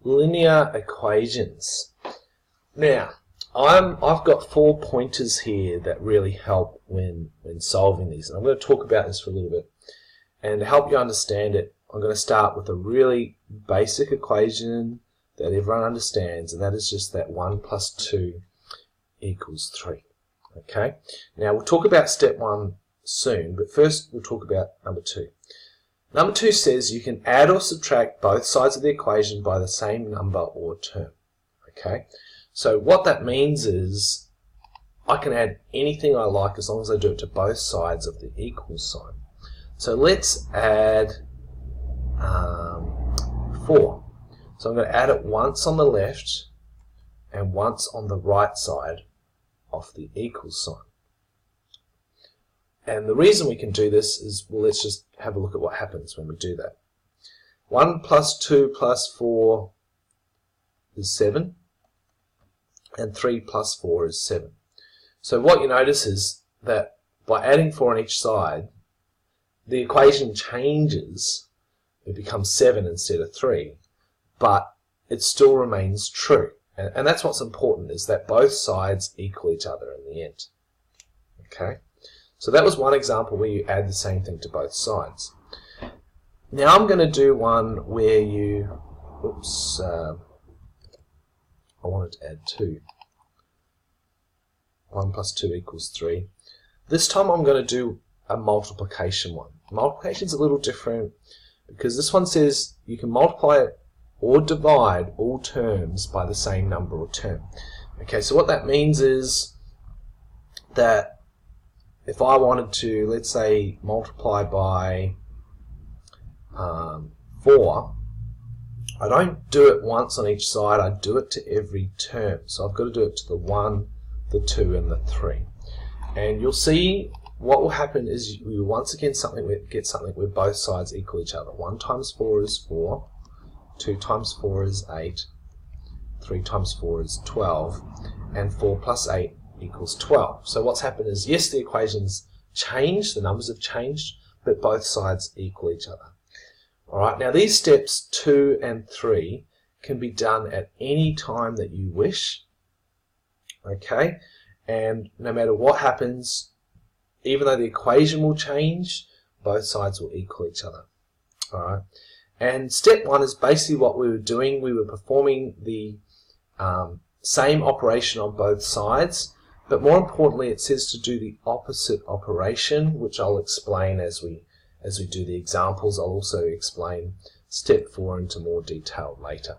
linear equations. Now, I've got 4 pointers here that really help when solving these. And I'm going to talk about this for a little bit. And to help you understand it, I'm going to start with a really basic equation that everyone understands, and that is just that 1 plus 2 equals 3. Okay? Now, we'll talk about step 1 soon, but first we'll talk about number 2. Number 2 says you can add or subtract both sides of the equation by the same number or term. Okay? So what that means is I can add anything I like as long as I do it to both sides of the equal sign. So let's add 4. So I'm going to add it once on the left and once on the right side of the equal sign. And the reason we can do this is, well, let's just have a look at what happens when we do that. 1 plus 2 plus 4 is 7. And 3 plus 4 is 7. So what you notice is that by adding 4 on each side, the equation changes. It becomes 7 instead of 3, but it still remains true. And that's what's important, is that both sides equal each other in the end. Okay? So that was one example where you add the same thing to both sides. Now I'm going to do one where you... Oops. I wanted to add 2. 1 plus 2 equals 3. This time I'm going to do a multiplication one. Multiplication is a little different because this one says you can multiply or divide all terms by the same number or term. Okay, so what that means is that if I wanted to, let's say, multiply by 4, I don't do it once on each side, I do it to every term. So I've got to do it to the 1, the 2, and the 3. And you'll see what will happen is we will once again get something where both sides equal each other. 1 times 4 is 4, 2 times 4 is 8, 3 times 4 is 12, and 4 plus 8 equals 12. So what's happened is, yes, the equations changed, the numbers have changed, but both sides equal each other. Alright, now these steps 2 and 3 can be done at any time that you wish. Okay, and no matter what happens, even though the equation will change, both sides will equal each other. Alright, and step 1 is basically what we were doing. We were performing the same operation on both sides, but more importantly it says to do the opposite operation, which I'll explain as we do the examples. I'll also explain step 4 into more detail later.